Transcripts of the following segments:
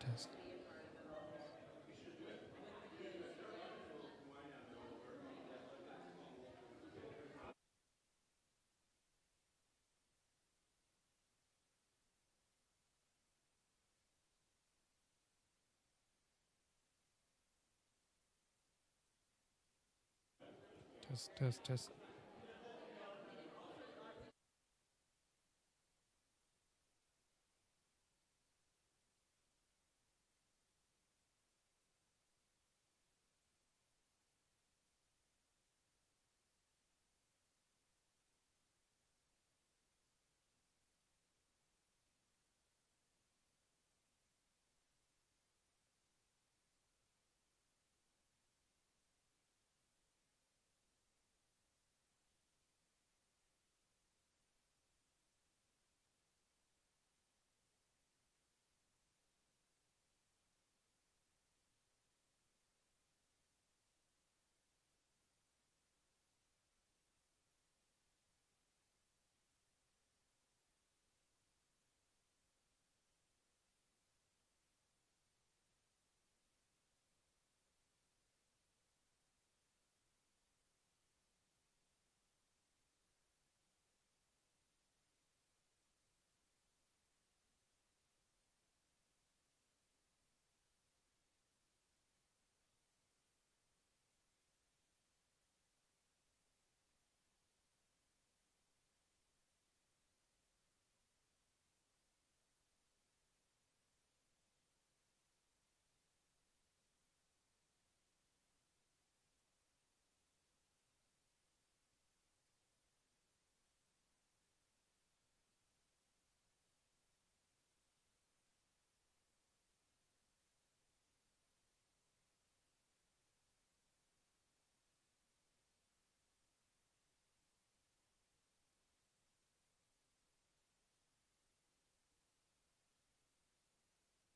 Test. Test, test, test.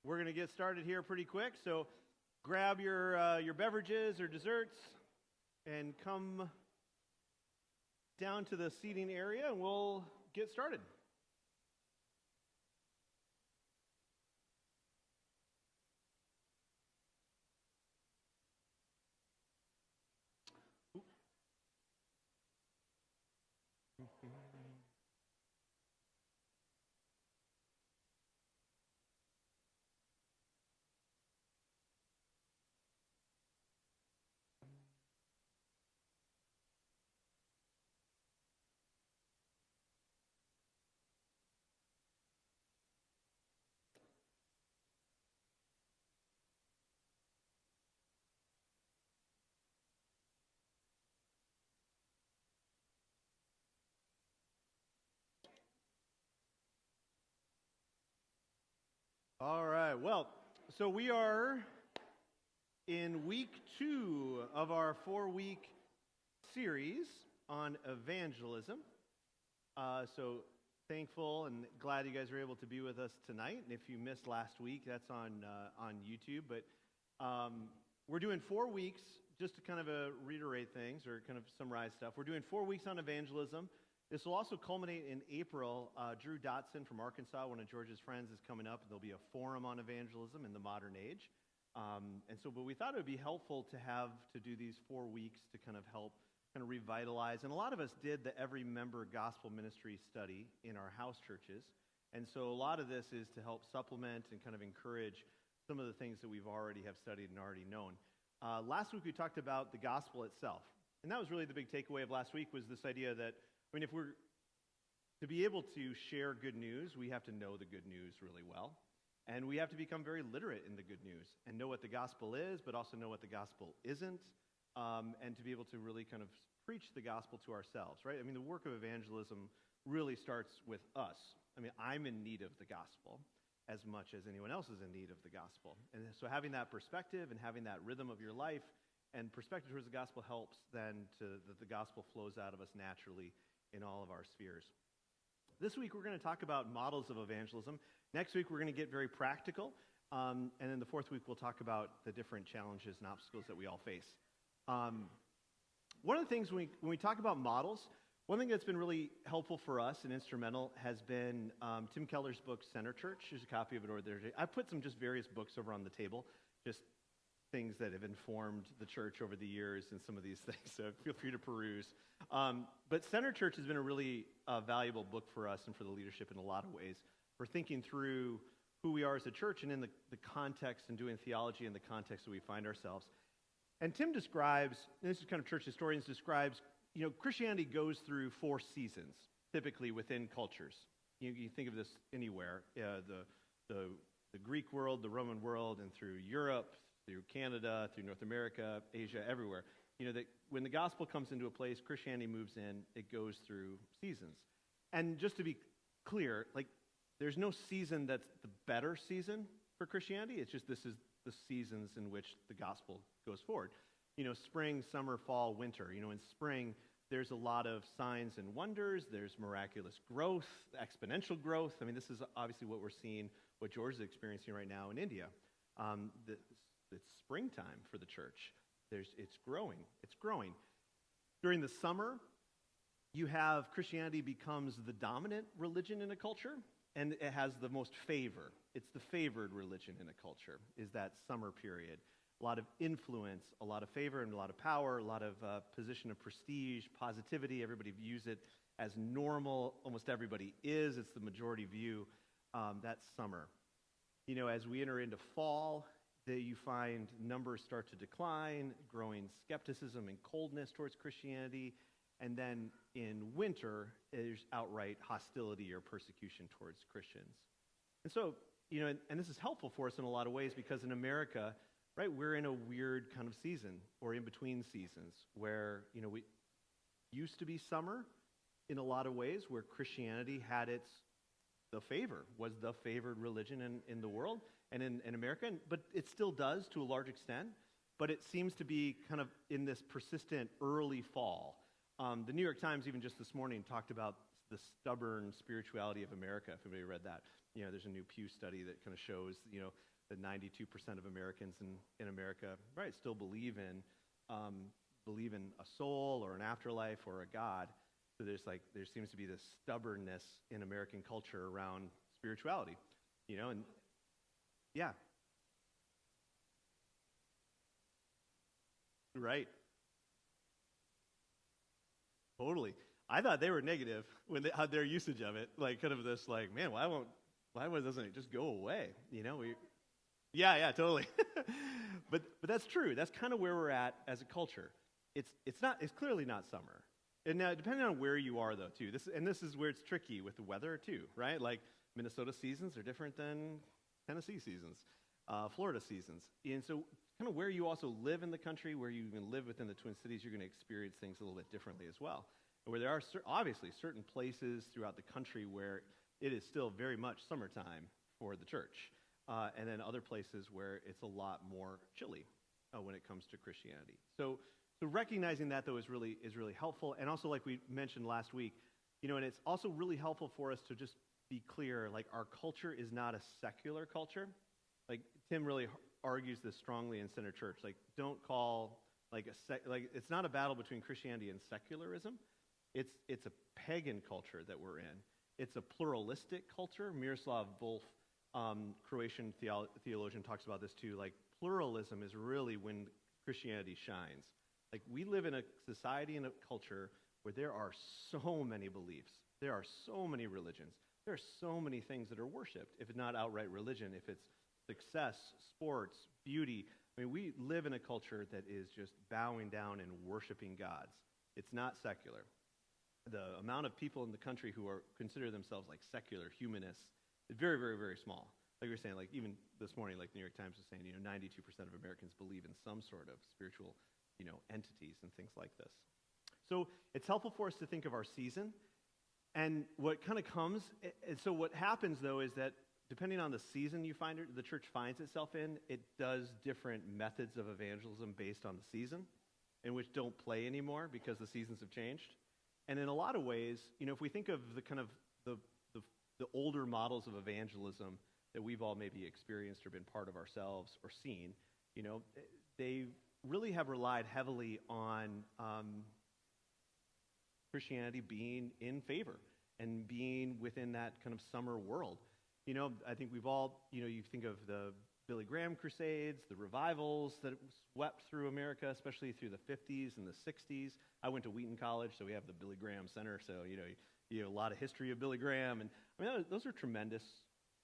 We're going to get started here pretty quick, so grab your beverages or desserts and come down to the seating area and we'll get started. All right, well, so we are in week 2 of our 4-week series on evangelism. So thankful and glad you guys are able to be with us tonight. And if you missed last week, that's on YouTube. But we're doing 4 weeks, just to kind of reiterate things or kind of summarize stuff. We're doing 4 weeks on evangelism. This will also culminate in April. Drew Dotson from Arkansas, one of George's friends, is coming up. There'll be a forum on evangelism in the modern age. But we thought it would be helpful to do these 4 weeks to kind of help kind of revitalize. And a lot of us did the Every Member Gospel Ministry study in our house churches. And so a lot of this is to help supplement and kind of encourage some of the things that we've already have studied and already known. Last week we talked about the gospel itself. And that was really the big takeaway of last week, was this idea that, if we're to be able to share good news, we have to know the good news really well. And we have to become very literate in the good news and know what the gospel is, but also know what the gospel isn't, and to be able to really kind of preach the gospel to ourselves, right? The work of evangelism really starts with us. I'm in need of the gospel as much as anyone else is in need of the gospel. And so having that perspective and having that rhythm of your life and perspective towards the gospel helps then that the gospel flows out of us naturally in all of our spheres. This week we're going to talk about models of evangelism. Next week we're going to get very practical. And then the 4th week we'll talk about the different challenges and obstacles that we all face. One of the things when we talk about models, One thing that's been really helpful for us and instrumental has been Tim Keller's book, Center Church. There's a copy of it over there. I put some just various books over on the table, just things that have informed the church over the years and some of these things, so feel free to peruse. But Center Church has been a really valuable book for us and for the leadership in a lot of ways. We're thinking through who we are as a church and in the context and doing theology in the context that we find ourselves. And Tim describes, and this is kind of church historians, describes, Christianity goes through 4 seasons, typically within cultures. You think of this anywhere, the Greek world, the Roman world, and through Europe, through Canada, through North America, Asia, everywhere. That when the gospel comes into a place, Christianity moves in, it goes through seasons. And just to be clear, there's no season that's the better season for Christianity. It's just this is the seasons in which the gospel goes forward. Spring, summer, fall, winter. In spring, there's a lot of signs and wonders. There's miraculous growth, exponential growth. This is obviously what we're seeing, what George is experiencing right now in India. It's springtime for the church. It's growing. It's growing. During the summer, you have Christianity becomes the dominant religion in a culture, and it has the most favor. It's the favored religion in a culture, is that summer period. A lot of influence, a lot of favor, and a lot of power, a lot of position of prestige, positivity. Everybody views it as normal. Almost everybody is. It's the majority view. That's summer. As we enter into fall, you find numbers start to decline, growing skepticism and coldness towards Christianity. And then in winter, there's outright hostility or persecution towards Christians. And so, and this is helpful for us in a lot of ways because in America, right, we're in a weird kind of season or in between seasons where, we used to be summer in a lot of ways where Christianity had was the favored religion in the world and in America, but it still does to a large extent, but it seems to be kind of in this persistent early fall. The New York Times, even just this morning, talked about the stubborn spirituality of America, if anybody read that. There's a new Pew study that kind of shows, that 92% of Americans in America, right, still believe in a soul or an afterlife or a God. So there seems to be this stubbornness in American culture around spirituality, and yeah. Right. Totally. I thought they were negative when they had their usage of it, kind of this, man, why doesn't it just go away? Yeah, totally. but that's true. That's kind of where we're at as a culture. It's clearly not summer. And now, depending on where you are, though, too, this is where it's tricky with the weather, too, right? Minnesota seasons are different than Tennessee seasons, Florida seasons. And so kind of where you also live in the country, where you even live within the Twin Cities, you're going to experience things a little bit differently as well. Where there are obviously certain places throughout the country where it is still very much summertime for the church. And then other places where it's a lot more chilly when it comes to Christianity. So recognizing that, though, is really helpful. And also, like we mentioned last week, and it's also really helpful for us to just be clear, our culture is not a secular culture. Tim really argues this strongly in Center Church. Don't call, it's not a battle between Christianity and secularism. It's a pagan culture that we're in. It's a pluralistic culture. Miroslav Volf, Croatian theologian, talks about this too. Pluralism is really when Christianity shines. We live in a society and a culture where there are so many beliefs. There are so many religions. There are so many things that are worshipped, if it's not outright religion, if it's success, sports, beauty. We live in a culture that is just bowing down and worshiping gods. It's not secular. The amount of people in the country who consider themselves secular humanists is very, very, very small. Like we were saying, even this morning, the New York Times was saying, 92% of Americans believe in some sort of spiritual, entities and things like this. So it's helpful for us to think of our season. And what kind of comes, and so what happens, though, is that depending on the season the church finds itself in, it does different methods of evangelism based on the season, in which don't play anymore because the seasons have changed. And in a lot of ways, if we think of the kind of the older models of evangelism that we've all maybe experienced or been part of ourselves or seen, they really have relied heavily on Christianity being in favor and being within that kind of summer world. I think we've all, you think of the Billy Graham crusades, the revivals that swept through America, especially through the 50s and the 60s. I went to Wheaton College, so we have the Billy Graham Center, so, you have a lot of history of Billy Graham. And those are tremendous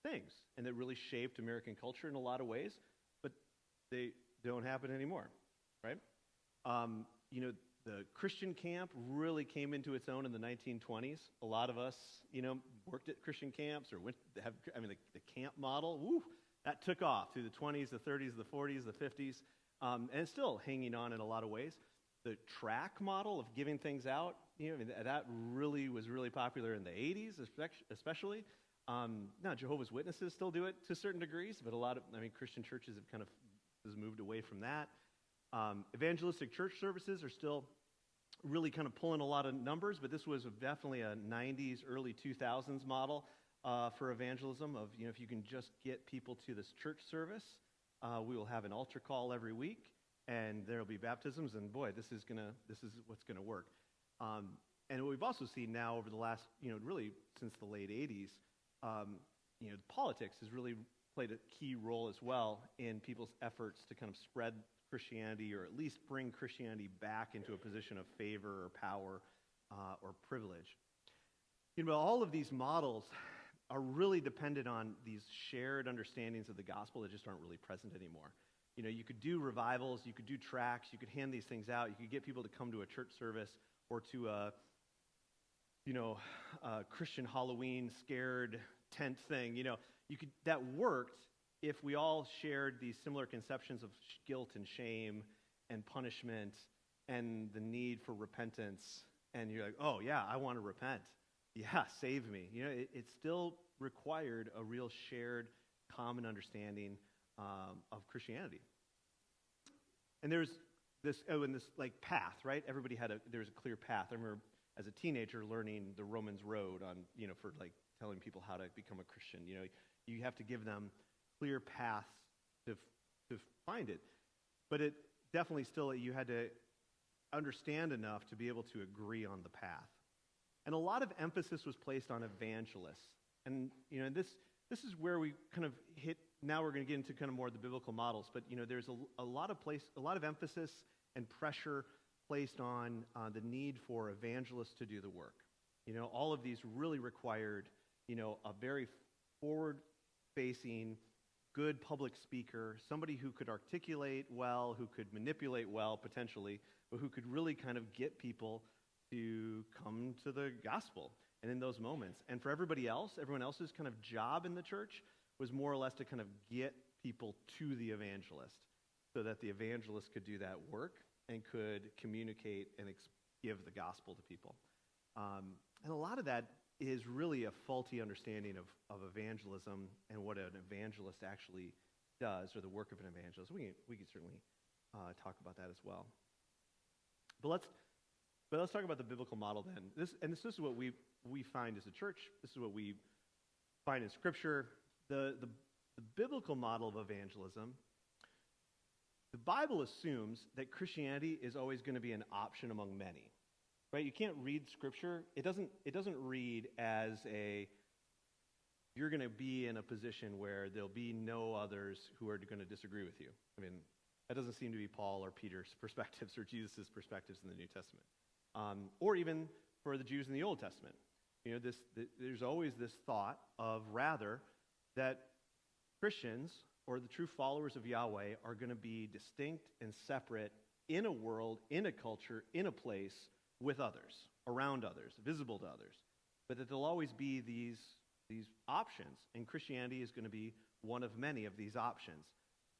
things, and that really shaped American culture in a lot of ways, but they don't happen anymore, right? The Christian camp really came into its own in the 1920s. A lot of us, worked at Christian camps or the camp model, that took off through the 20s, the 30s, the 40s, the 50s, and it's still hanging on in a lot of ways. The track model of giving things out, that was really popular in the 80s, especially. Now, Jehovah's Witnesses still do it to certain degrees, but a lot of, Christian churches have kind of moved away from that. Evangelistic church services are still really kind of pulling a lot of numbers, but this was definitely a 90s, early 2000s model for evangelism of, if you can just get people to this church service, we will have an altar call every week, and there will be baptisms, and boy, this is what's going to work. And what we've also seen now over the last, really since the late 80s, politics has really played a key role as well in people's efforts to kind of spread Christianity, or at least bring Christianity back into a position of favor or power or privilege. All of these models are really dependent on these shared understandings of the gospel that just aren't really present anymore. You could do revivals, you could do tracts, you could hand these things out, you could get people to come to a church service or to a Christian Halloween scared tent thing. That worked if we all shared these similar conceptions of guilt and shame and punishment and the need for repentance. And you're like, oh yeah, I want to repent. Yeah, save me. It still required a real shared common understanding of Christianity. And there's this path, right? Everybody there's a clear path. I remember as a teenager learning the Romans Road on, for telling people how to become a Christian. You have to give them clear paths to find it. But it definitely still, you had to understand enough to be able to agree on the path. And a lot of emphasis was placed on evangelists. And, this is where we kind of hit, now we're going to get into kind of more of the biblical models, but, there's a lot of emphasis and pressure placed on the need for evangelists to do the work. All of these really required, a very forward-facing, good public speaker, somebody who could articulate well, who could manipulate well, potentially, but who could really kind of get people to come to the gospel and in those moments. And for everyone else's kind of job in the church was more or less to kind of get people to the evangelist so that the evangelist could do that work and could communicate and give the gospel to people. And a lot of that is really a faulty understanding of evangelism and what an evangelist actually does, or the work of an evangelist. We can certainly talk about that as well. But let's talk about the biblical model then. This is what we find as a church. This is what we find in Scripture. The biblical model of evangelism. The Bible assumes that Christianity is always going to be an option among many. Right? You can't read Scripture. It doesn't read as you're going to be in a position where there'll be no others who are going to disagree with you. That doesn't seem to be Paul or Peter's perspectives or Jesus' perspectives in the New Testament. Or even for the Jews in the Old Testament. There's always this thought of rather that Christians or the true followers of Yahweh are going to be distinct and separate in a world, in a culture, in a place, with others, around others, visible to others, but that there'll always be these options, and Christianity is going to be one of many of these options.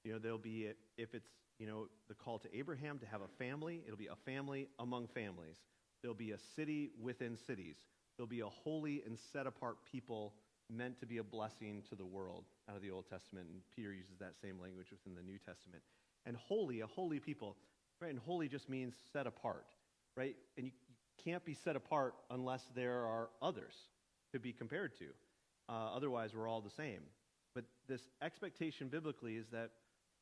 There'll be, if it's, the call to Abraham to have a family, it'll be a family among families. There'll be a city within cities. There'll be a holy and set-apart people meant to be a blessing to the world out of the Old Testament, and Peter uses that same language within the New Testament. And holy, a holy people, right? And holy just means set apart. Right? And you can't be set apart unless there are others to be compared to. Otherwise, we're all the same. But this expectation biblically is that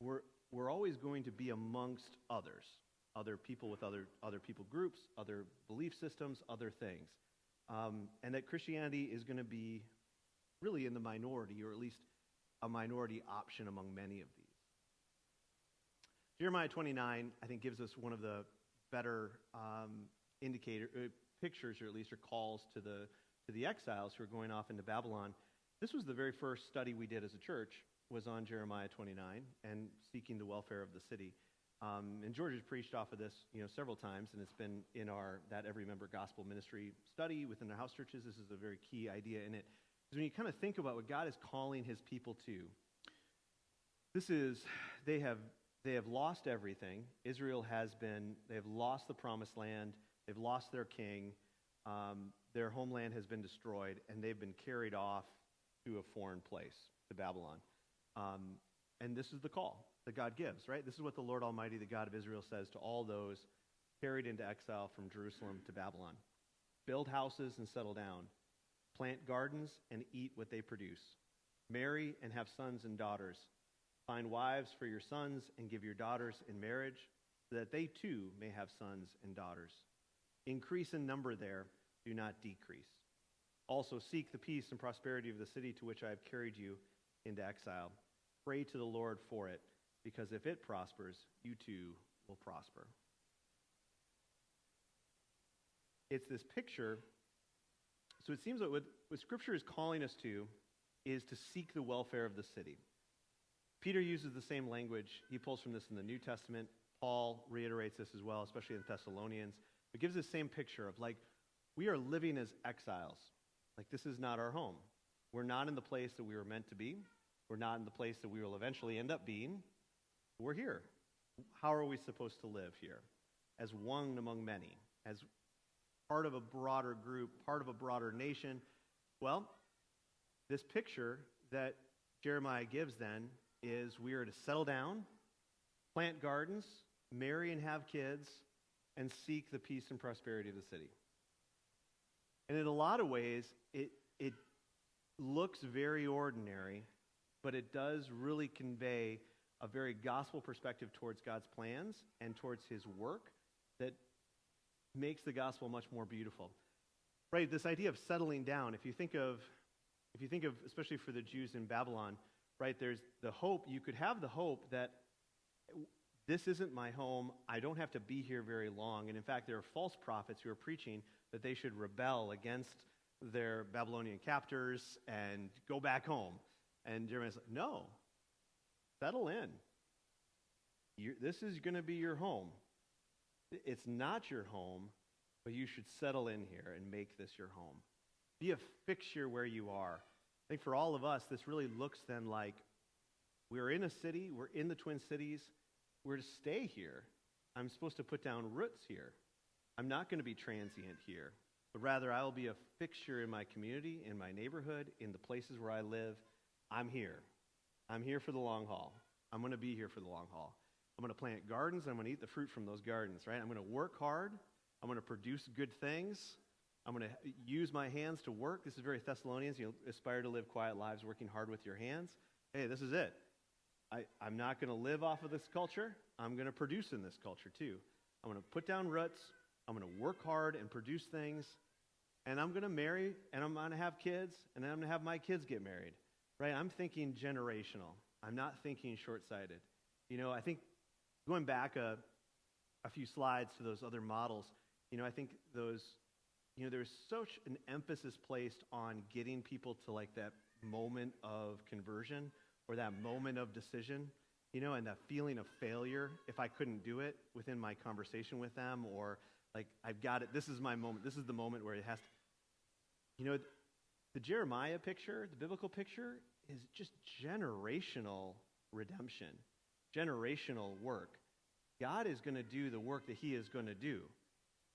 we're always going to be amongst others. other people with other people groups, other belief systems, other things. And that Christianity is going to be really in the minority, or at least a minority option among many of these. Jeremiah 29, I think, gives us one of the better pictures, or at least, or calls to the exiles who are going off into Babylon. This was the very first study we did as a church, was on Jeremiah 29 and seeking the welfare of the city. And George has preached off of this, several times, and it's been in that Every Member Gospel Ministry study within our house churches. This is a very key idea in it. Because when you kind of think about what God is calling his people to, they have lost everything. Israel they've lost the promised land, they've lost their king, their homeland has been destroyed, and they've been carried off to a foreign place, to Babylon. And this is the call that God gives, right? This is what the Lord Almighty, the God of Israel, says to all those carried into exile from Jerusalem to Babylon. Build houses and settle down. Plant gardens and eat what they produce. Marry and have sons and daughters. Find wives for your sons and give your daughters in marriage, so that they too may have sons and daughters. Increase in number there, do not decrease. Also seek the peace and prosperity of the city to which I have carried you into exile. Pray to the Lord for it, because if it prospers, you too will prosper. It's this picture. So it seems that what Scripture is calling us to is to seek the welfare of the city. Peter uses the same language. He pulls from this in the New Testament. Paul reiterates this as well, especially in Thessalonians. It gives the same picture of, we are living as exiles. This is not our home. We're not in the place that we were meant to be. We're not in the place that we will eventually end up being. We're here. How are we supposed to live here? As one among many, as part of a broader group, part of a broader nation. Well, this picture that Jeremiah gives then is we are to settle down, plant gardens, marry and have kids, and seek the peace and prosperity of the city. And in a lot of ways, it looks very ordinary, but it does really convey a very gospel perspective towards God's plans and towards his work that makes the gospel much more beautiful. Right, this idea of settling down, if you think of, especially for the Jews in Babylon, right, there's the hope, you could have the hope that this isn't my home, I don't have to be here very long. And in fact, there are false prophets who are preaching that they should rebel against their Babylonian captors and go back home. And Jeremiah's like, no, settle in. This is going to be your home. It's not your home, but you should settle in here and make this your home. Be a fixture where you are. I think for all of us, this really looks then like we're in a city, we're in the Twin Cities, we're to stay here. I'm supposed to put down roots here. I'm not going to be transient here, but rather I will be a fixture in my community, in my neighborhood, in the places where I live. I'm here. I'm here for the long haul. I'm going to be here for the long haul. I'm going to plant gardens, and I'm going to eat the fruit from those gardens, right? I'm going to work hard. I'm going to produce good things. I'm going to use my hands to work. This is very Thessalonians. You aspire to live quiet lives, working hard with your hands. Hey, this is it. I'm not going to live off of this culture. I'm going to produce in this culture too. I'm going to put down roots. I'm going to work hard and produce things. And I'm going to marry, and I'm going to have kids, and then I'm going to have my kids get married. Right? I'm thinking generational. I'm not thinking short-sighted. I think going back a few slides to those other models, I think there's such an emphasis placed on getting people to that moment of conversion or that moment of decision, and that feeling of failure if I couldn't do it within my conversation with them, or I've got it, this is my moment, this is the moment where it has to, the Jeremiah picture, the biblical picture, is just generational redemption, generational work. God is going to do the work that he is going to do,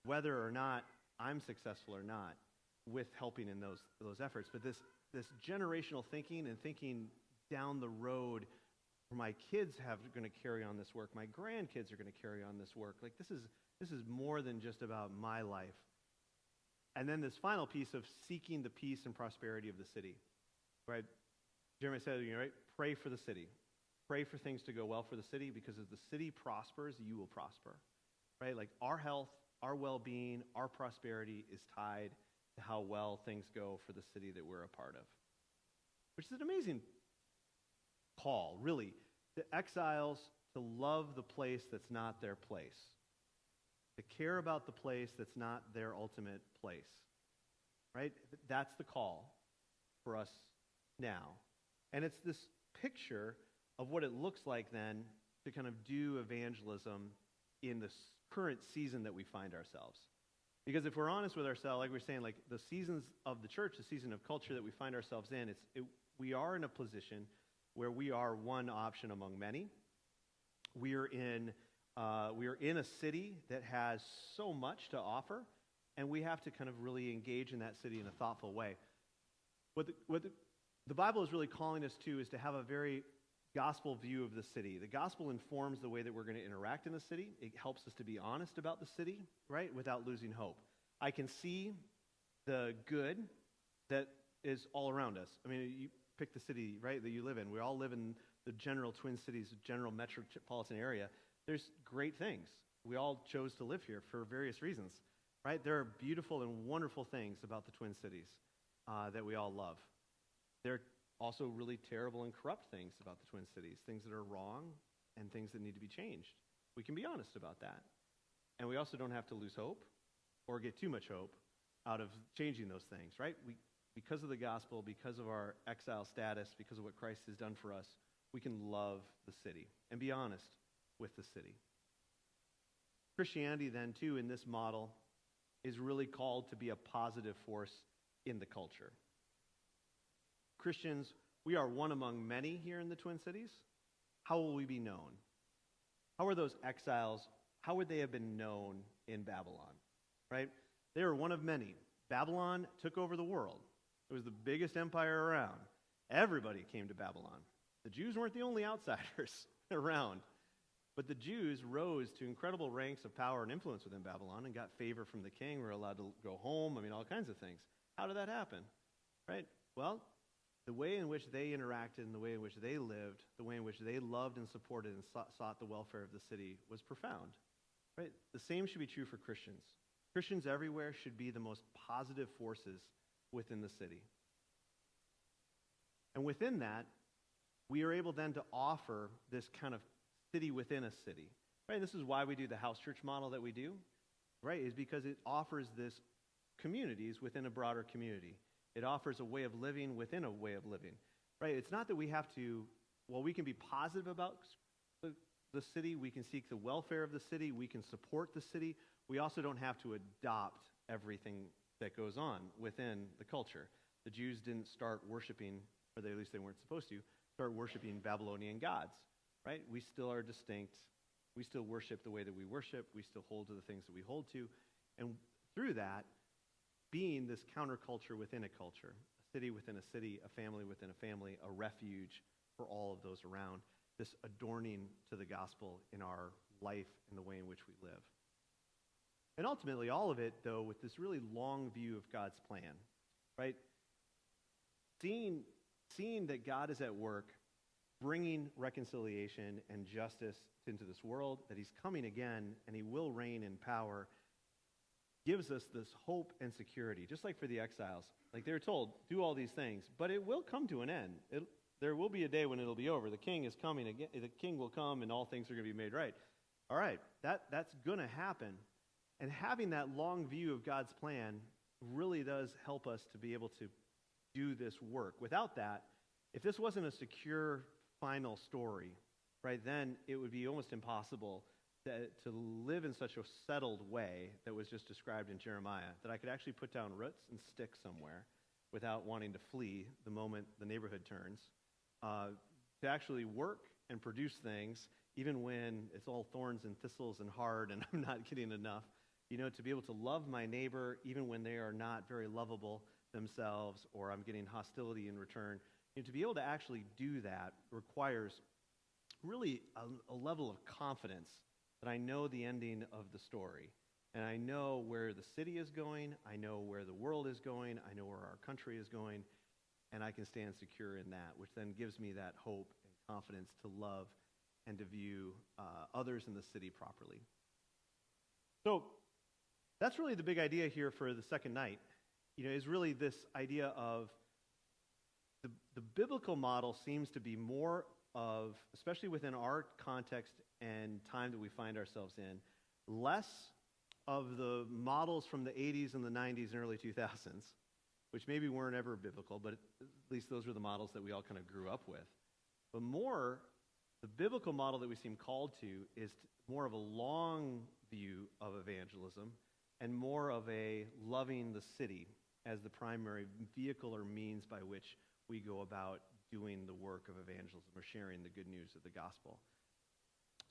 whether or not I'm successful or not with helping in those efforts. But this generational thinking and thinking down the road, where my kids are going to carry on this work, my grandkids are going to carry on this work. This is more than just about my life. And then this final piece of seeking the peace and prosperity of the city, right? Jeremiah said, right? Pray for the city. Pray for things to go well for the city, because as the city prospers, you will prosper. right? Like our health, our well-being, our prosperity is tied to how well things go for the city that we're a part of, which is an amazing call, really, to exiles to love the place that's not their place, to care about the place that's not their ultimate place, right? That's the call for us now. And it's this picture of what it looks like then to kind of do evangelism in this current season that we find ourselves. Because if we're honest with ourselves, like we're saying, like the seasons of the church, the season of culture that we find ourselves in, we are in a position where we are one option among many. We are in a city that has so much to offer, and we have to kind of really engage in that city in a thoughtful way. What the Bible is really calling us to is to have a very gospel view of the city. The gospel informs the way that we're going to interact in the city. It helps us to be honest about the city, right, without losing hope. I can see the good that is all around us. I mean, you pick the city, right, that you live in. We all live in the general Twin Cities, general metropolitan area. There's great things. We all chose to live here for various reasons, right? There are beautiful and wonderful things about the Twin Cities that we all love. There are also really terrible and corrupt things about the Twin Cities, things that are wrong and things that need to be changed. We can be honest about that. And we also don't have to lose hope or get too much hope out of changing those things, right? Because of the gospel, because of our exile status, because of what Christ has done for us, we can love the city and be honest with the city. Christianity then, too, in this model, is really called to be a positive force in the culture. Christians, we are one among many here in the Twin Cities. How will we be known? How are those exiles, how would they have been known in Babylon, right? They were one of many. Babylon took over the world. It was the biggest empire around. Everybody came to Babylon. The Jews weren't the only outsiders around. But the Jews rose to incredible ranks of power and influence within Babylon and got favor from the king, were allowed to go home, all kinds of things. How did that happen? Right? Well, the way in which they interacted and the way in which they lived, the way in which they loved and supported and sought the welfare of the city was profound. Right? The same should be true for Christians. Christians everywhere should be the most positive forces within the city. And within that, we are able then to offer this kind of city within a city. Right? This is why we do the house church model that we do, right? Is because it offers this communities within a broader community. It offers a way of living within a way of living. Right? It's not that we have to, we can be positive about the city, we can seek the welfare of the city, we can support the city. We also don't have to adopt everything that goes on within the culture. The Jews didn't start worshiping, or at least they weren't supposed to, start worshiping Babylonian gods. Right? We still are distinct. We still worship the way that we worship. We still hold to the things that we hold to. And through that, being this counterculture within a culture, a city within a city, a family within a family, a refuge for all of those around, this adorning to the gospel in our life and the way in which we live. And ultimately, all of it, though, with this really long view of God's plan, right? Seeing that God is at work bringing reconciliation and justice into this world, that he's coming again, and he will reign in power, gives us this hope and security, just like for the exiles. Like they were told, do all these things, but it will come to an end. There will be a day when it'll be over. The king is coming again. The king will come, and all things are going to be made right. All right, that's going to happen. And having that long view of God's plan really does help us to be able to do this work. Without that, if this wasn't a secure final story, right, then it would be almost impossible to live in such a settled way that was just described in Jeremiah, that I could actually put down roots and stick somewhere without wanting to flee the moment the neighborhood turns, to actually work and produce things even when it's all thorns and thistles and hard and I'm not getting enough, to be able to love my neighbor even when they are not very lovable themselves or I'm getting hostility in return. To be able to actually do that requires really a level of confidence that I know the ending of the story. And I know where the city is going. I know where the world is going. I know where our country is going. And I can stand secure in that, which then gives me that hope and confidence to love and to view others in the city properly. So that's really the big idea here for the second night, is really this idea of the biblical model seems to be more of, especially within our context and time that we find ourselves in, less of the models from the 80s and the 90s and early 2000s, which maybe weren't ever biblical, but at least those were the models that we all kind of grew up with. But more, the biblical model that we seem called to is more of a long view of evangelism and more of a loving the city as the primary vehicle or means by which we go about doing the work of evangelism or sharing the good news of the gospel.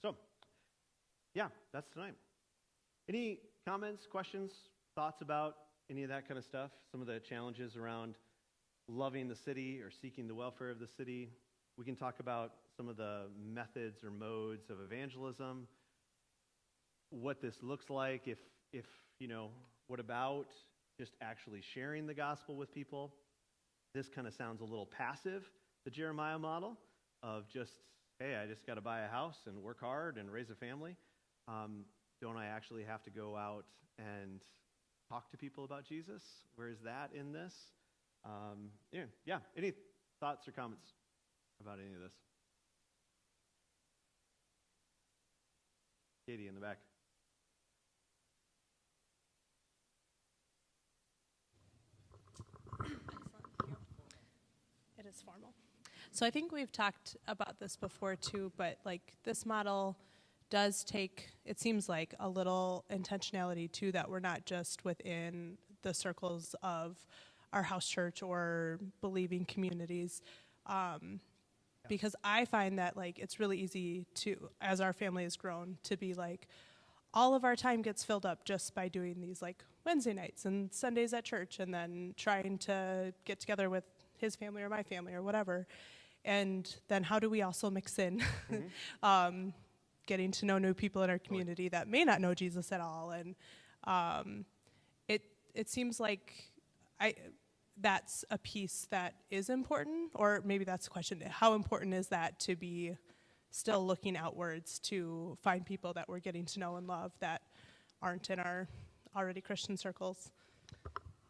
So, yeah, that's tonight. Any comments, questions, thoughts about any of that kind of stuff? Some of the challenges around loving the city or seeking the welfare of the city. We can talk about some of the methods or modes of evangelism, what this looks like, if what about just actually sharing the gospel with people? This kind of sounds a little passive, the Jeremiah model of just, hey, I just got to buy a house and work hard and raise a family. Don't I actually have to go out and talk to people about Jesus? Where is that in this? Yeah. Any thoughts or comments about any of this? Katie in the back. It is formal. So I think we've talked about this before too, but like this model does take, it seems like, a little intentionality too, that we're not just within the circles of our house church or believing communities. Because I find that like it's really easy to, as our family has grown, to be like, all of our time gets filled up just by doing these like Wednesday nights and Sundays at church and then trying to get together with his family or my family or whatever. And then how do we also mix in getting to know new people in our community that may not know Jesus at all? And it seems like that's a piece that is important, or maybe that's the question. How important is that to be still looking outwards to find people that we're getting to know and love that aren't in our already Christian circles?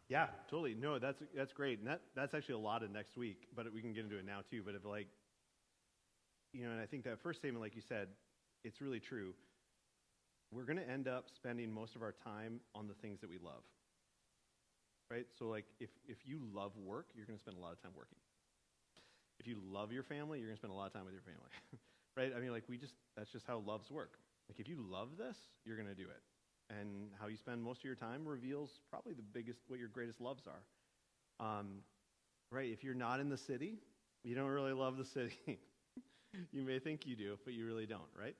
Yeah, totally. No, that's great. And that's actually a lot of next week, but we can get into it now too. But if and I think that first statement, like you said, it's really true. We're going to end up spending most of our time on the things that we love. Right? So like if you love work, you're going to spend a lot of time working. If you love your family, you're going to spend a lot of time with your family. Right? I mean, like that's just how loves work. Like if you love this, you're going to do it. And how you spend most of your time reveals probably what your greatest loves are. Right? If you're not in the city, you don't really love the city. You may think you do, but you really don't, right?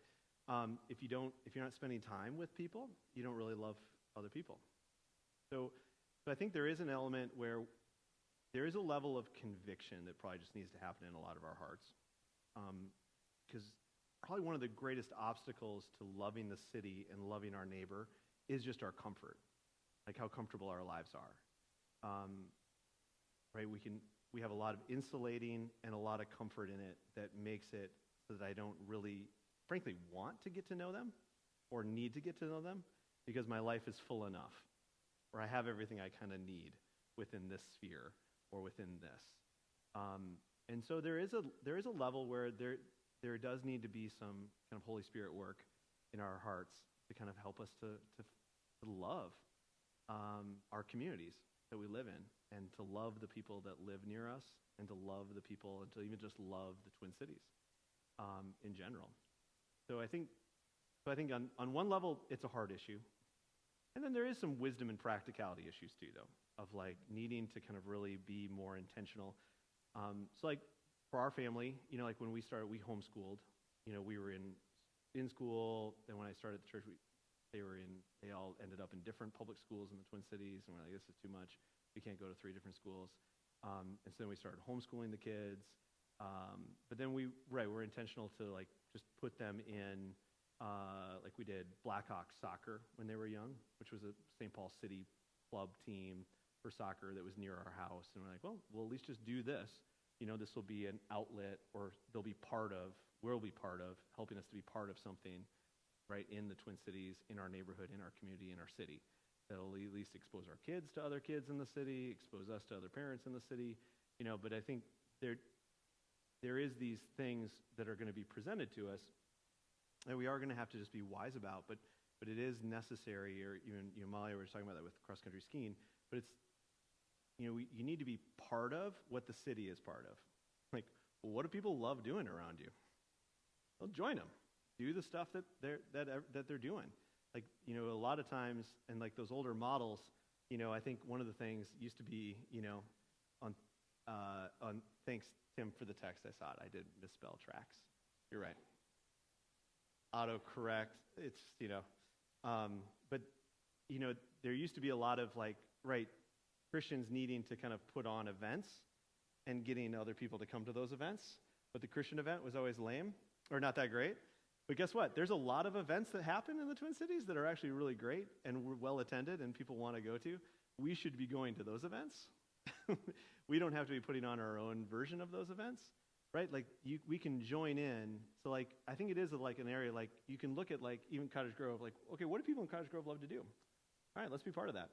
If you're not spending time with people, you don't really love other people. So I think there is an element where there is a level of conviction that probably just needs to happen in a lot of our hearts. Because probably one of the greatest obstacles to loving the city and loving our neighbor is just our comfort, like how comfortable our lives are. Right? We have a lot of insulating and a lot of comfort in it that makes it so that I don't really, frankly, want to get to know them or need to get to know them because my life is full enough, or I have everything I kind of need within this sphere or within this. And so there is a level where there does need to be some kind of Holy Spirit work in our hearts to kind of help us to love our communities that we live in, and to love the people that live near us, and to love the people, and to even just love the Twin Cities in general. So I think on one level it's a hard issue, and then there is some wisdom and practicality issues too, though, of like needing to kind of really be more intentional. So like for our family, like when we started, we homeschooled. We were in school. Then when I started the church, they all ended up in different public schools in the Twin Cities, and we're like, this is too much. We can't go to 3 different schools. And so then we started homeschooling the kids. But then we're intentional to like just put them in, like we did Blackhawks soccer when they were young, which was a St. Paul City club team for soccer that was near our house. And we're like, well, we'll at least just do this. This will be an outlet, or we'll be part of helping us to be part of something right, in the Twin Cities, in our neighborhood, in our community, in our city. That'll at least expose our kids to other kids in the city, expose us to other parents in the city, but I think there is these things that are going to be presented to us that we are going to have to just be wise about, but it is necessary, or even, Molly, we were talking about that with cross-country skiing, but it's, you need to be part of what the city is part of. Like, well, what do people love doing around you? Well, join them. Do the stuff that they're doing. Like, a lot of times, and like those older models, I think one of the things used to be, on thanks, Tim, for the text. I saw it. I did misspell tracks. You're right. Autocorrect. It's, but, there used to be a lot of Christians needing to kind of put on events and getting other people to come to those events. But the Christian event was always lame or not that great. But guess what? There's a lot of events that happen in the Twin Cities that are actually really great and well attended and people want to go to. We should be going to those events. We don't have to be putting on our own version of those events, right? We can join in. So I think it is an area you can look at even Cottage Grove, okay, what do people in Cottage Grove love to do? All right, let's be part of that.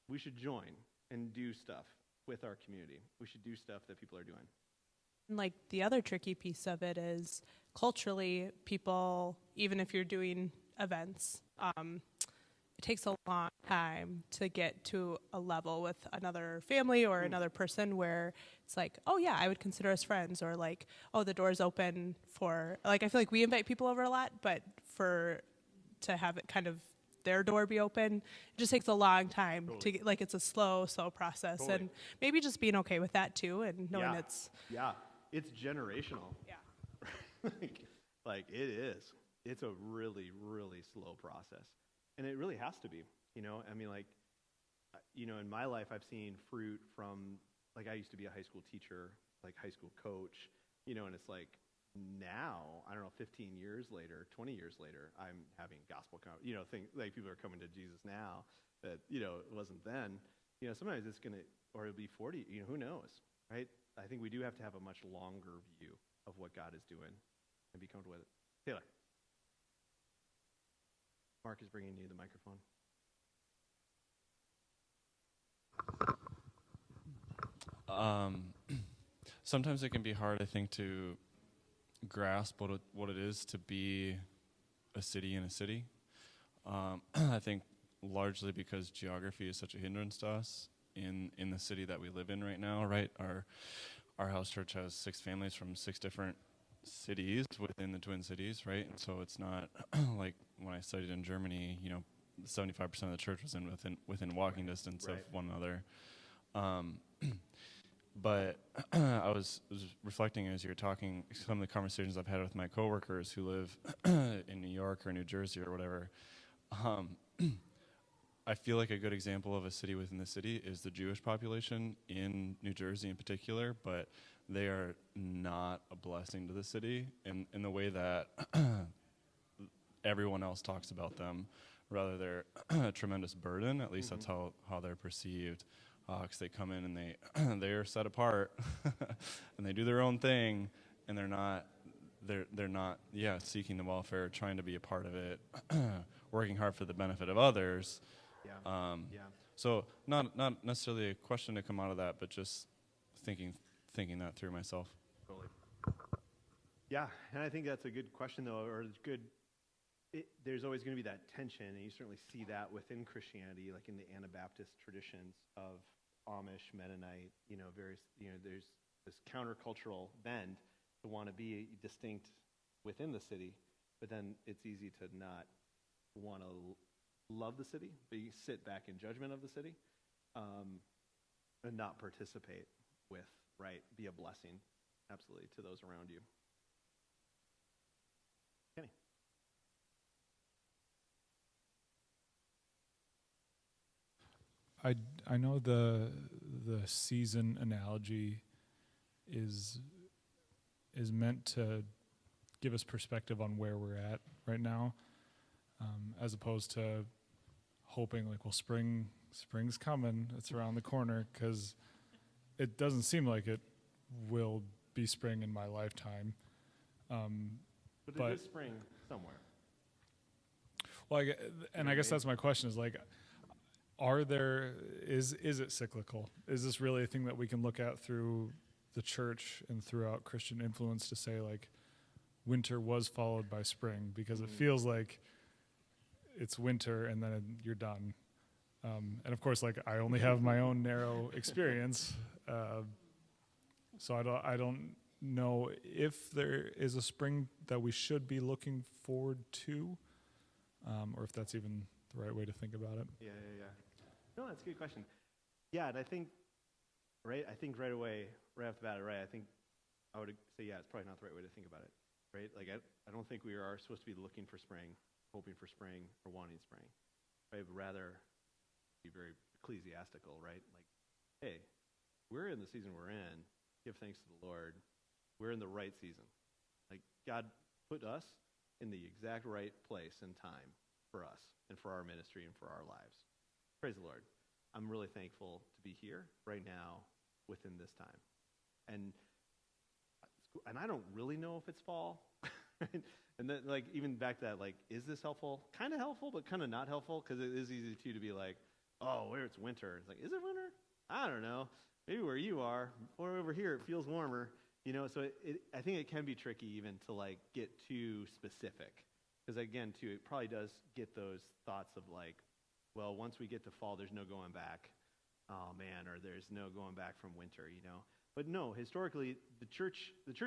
We should join and do stuff with our community. We should do stuff that people are doing. And the other tricky piece of it is culturally, people, even if you're doing events, it takes a long time to get to a level with another family or another person where it's oh yeah, I would consider us friends, or oh, the door's open for, I feel like we invite people over a lot, but to have it kind of their door be open, it just takes a long time to get, it's a slow process. And maybe just being okay with that too, and knowing it's generational. Yeah. It is. It's a really, really slow process. And it really has to be, in my life, I've seen fruit from, I used to be a high school teacher, high school coach, and it's now, I don't know, 15 years later, 20 years later, I'm having gospel, things, people are coming to Jesus now that, it wasn't then. Sometimes it's going to, or it'll be 40, who knows, right? I think we do have to have a much longer view of what God is doing and be comfortable with it. Taylor. Mark is bringing you the microphone. Sometimes it can be hard, I think, to grasp what it is to be a city in a city. I think largely because geography is such a hindrance to us in the city that we live in right now, right? Our house church has 6 families from 6 different cities within the Twin Cities, right? And so it's not like when I studied in Germany, 75% of the church was within walking distance of one another. But I was reflecting as you were talking, some of the conversations I've had with my coworkers who live in New York or New Jersey or whatever. I feel like a good example of a city within the city is the Jewish population in New Jersey in particular, but they are not a blessing to the city in the way that everyone else talks about them. Rather, they're a tremendous burden. At least that's how they're perceived. Because they come in and they're set apart, and they do their own thing, and they're not seeking the welfare, trying to be a part of it, working hard for the benefit of others. So not necessarily a question to come out of that, but just thinking that through myself. Totally. Yeah, and I think that's a good question, though, or it's good. There's always going to be that tension, and you certainly see that within Christianity, like in the Anabaptist traditions of Amish, Mennonite, various, there's this countercultural bend to want to be distinct within the city, but then it's easy to not want to love the city, but you sit back in judgment of the city, and not participate with, right, be a blessing, absolutely, to those around you. Kenny. I know the season analogy is meant to give us perspective on where we're at right now, as opposed to hoping spring's coming, it's around the corner, because it doesn't seem like it will be spring in my lifetime. But it is spring somewhere. Well, I guess that's my question is like, is it cyclical? Is this really a thing that we can look at through the church and throughout Christian influence to say like winter was followed by spring? Because it feels like it's winter and then you're done. And of course, like I only have my own narrow experience, so I don't know if there is a spring that we should be looking forward to, or if that's even the right way to think about it. Yeah. No, that's a good question. Yeah, and I think right away, right off the bat, right, I think I would say, yeah, it's probably not the right way to think about it, right? Like, I don't think we are supposed to be looking for spring, hoping for spring, or wanting spring, right? But rather be very ecclesiastical, right? Like, hey, we're in the season we're in. Give thanks to the Lord. We're in the right season. Like, God put us in the exact right place and time for us and for our ministry and for our lives. Praise the Lord. I'm really thankful to be here right now within this time. And I don't really know if it's fall. Right? And then, like, even back to that, like, is this helpful? Kind of helpful, but kind of not helpful, because it is easy, too, to be like, oh, where it's winter. It's like, is it winter? I don't know. Maybe where you are, or over here, it feels warmer. You know, so I think it can be tricky even to, like, get too specific. Because, again, too, it probably does get those thoughts of, like, well, once we get to fall, there's no going back. Oh, man, or there's no going back from winter, you know. But no, historically, the church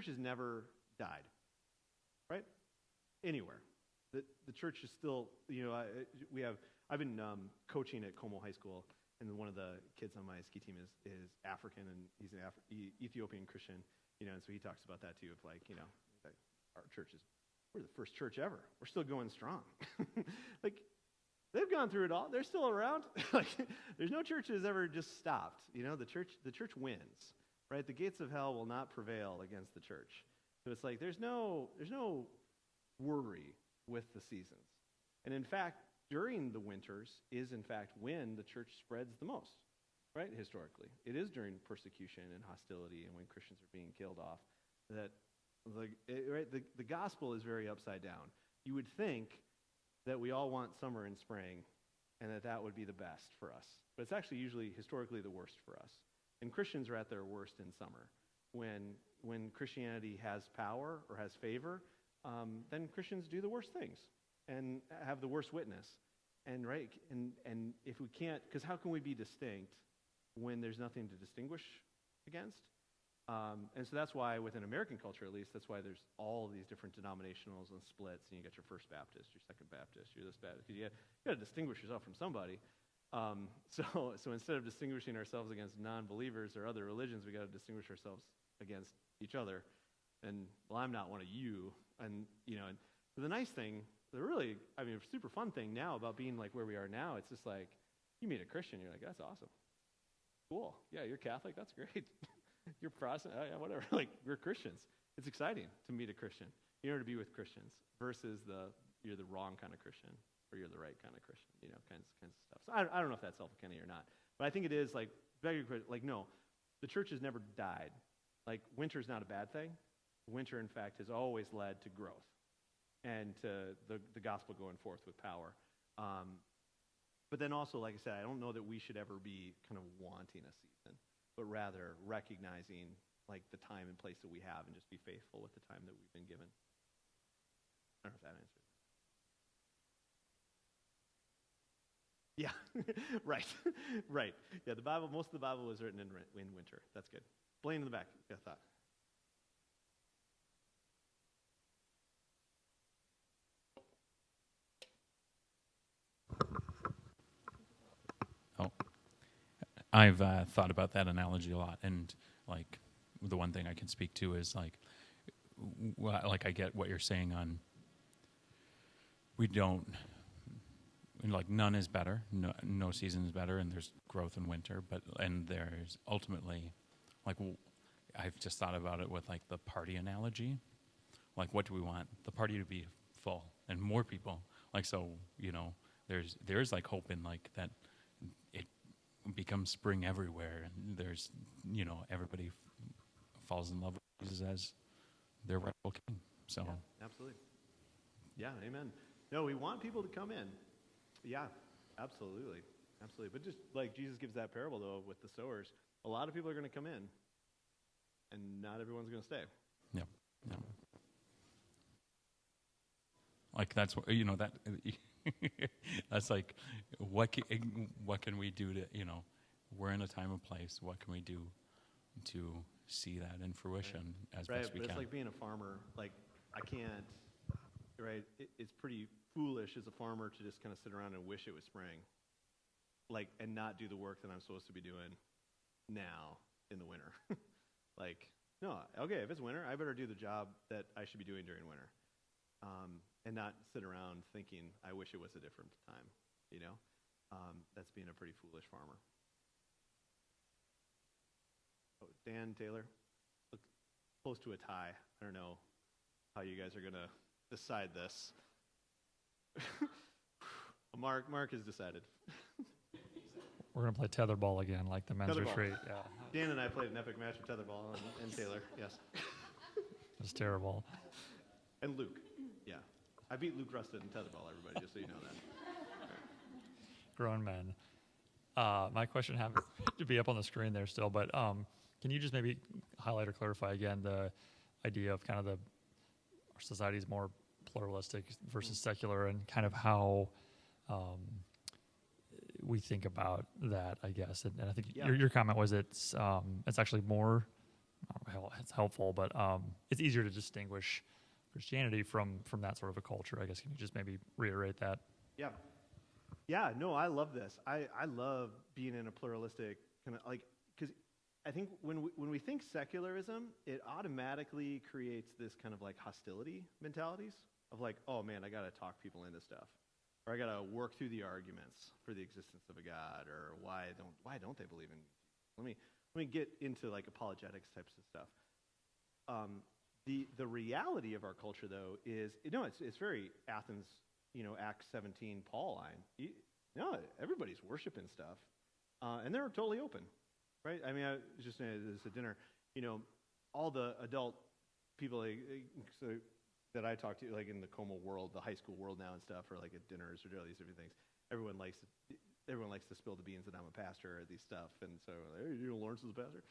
has never died, right? Anywhere. The church is still, you know, I've been coaching at Como High School, and one of the kids on my ski team is African, and he's an Ethiopian Christian, you know, and so he talks about that too, of like, you know, like our we're the first church ever. We're still going strong. Like, they've gone through it all. They're still around. Like, there's no church that has ever just stopped. You know, the church wins, right? The gates of hell will not prevail against the church. So it's like there's no worry with the seasons. And in fact, during the winters is in fact when the church spreads the most, right? Historically, it is during persecution and hostility and when Christians are being killed off that, right? The gospel is very upside down. You would think that we all want summer and spring, and that would be the best for us. But it's actually usually historically the worst for us. And Christians are at their worst in summer. When Christianity has power or has favor, then Christians do the worst things and have the worst witness. And right, and if we can't, because how can we be distinct when there's nothing to distinguish against? And so that's why within American culture, at least, that's why there's all these different denominationals and splits, and you got your First Baptist, your Second Baptist, your this Baptist, because you got to distinguish yourself from somebody. So instead of distinguishing ourselves against non-believers or other religions, we got to distinguish ourselves against each other. And well, I'm not one of you. And you know, and the nice thing, the really, I mean, super fun thing now about being like where we are now, it's just like you meet a Christian, you're like, that's awesome, cool, yeah, you're Catholic, that's great. You're Protestant, yeah, whatever. Like, we're Christians. It's exciting to meet a Christian, you know, to be with Christians versus you're the wrong kind of Christian or you're the right kind of Christian, you know, kinds of stuff. So I don't know if that's helpful, Kenny, or not, but I think it is like no, the church has never died. Like, winter's not a bad thing. Winter, in fact, has always led to growth and to the gospel going forth with power. But then also, like I said, I don't know that we should ever be kind of wanting a season, but rather recognizing like the time and place that we have and just be faithful with the time that we've been given. I don't know if that answers. Yeah, right, right. Yeah, the Bible, most of the Bible was written in winter. That's good. Blaine in the back, you got a thought? I've thought about that analogy a lot, and like the one thing I can speak to is like I get what you're saying on we don't like none is better, no season is better, and there's growth in winter, and there's ultimately like I've just thought about it with like the party analogy, like what do we want the party to be full and more people, like so you know there's like hope in like that it becomes spring everywhere, and there's, you know, everybody falls in love with Jesus as their rightful king. So yeah, absolutely. Yeah, amen. No, we want people to come in. Yeah, absolutely. Absolutely. But just like Jesus gives that parable, though, with the sowers, a lot of people are going to come in, and not everyone's going to stay. Yeah. Yeah. Like that's what that. That's like what can we do to we're in a time and place. What can we do to see that in fruition as best we but can? It's like being a farmer. Like I can't. Right. It's pretty foolish as a farmer to just kind of sit around and wish it was spring, like, and not do the work that I'm supposed to be doing now in the winter. Like, no, okay, if it's winter, I better do the job that I should be doing during winter. And not sit around thinking, I wish it was a different time, That's being a pretty foolish farmer. Oh, Dan, Taylor, look close to a tie. I don't know how you guys are going to decide this. Mark has decided. We're going to play tetherball again, like the men's Tetherball. retreat. Yeah, Dan and I played an epic match of tetherball, and Taylor, yes. it's terrible. And Luke, yeah. I beat Luke Rusted in tetherball, everybody, just so you know that. Grown men. My question happened to be up on the screen there still, but can you just maybe highlight or clarify again the idea of kind of our society is more pluralistic versus secular, and kind of how we think about that, I guess. And I think your comment was it's actually more, it's helpful, but it's easier to distinguish Christianity from that sort of a culture, I guess. Can you just maybe reiterate that? Yeah. Yeah, no, I love this. I love being in a pluralistic kind of, like, because I think when we think secularism, it automatically creates this kind of like hostility mentalities of like, oh man, I got to talk people into stuff, or I got to work through the arguments for the existence of a God, or why don't they believe in? Let me get into like apologetics types of stuff. The reality of our culture, though, is it's very Athens, Acts 17 Paul line. Everybody's worshiping stuff, and they're totally open, right? I mean, I was just saying this at dinner. All the adult people that I talk to, like in the Como world, the high school world now and stuff, or like at dinners or all these different things. Everyone likes to spill the beans that I'm a pastor or these stuff, and so hey, Lawrence is a pastor.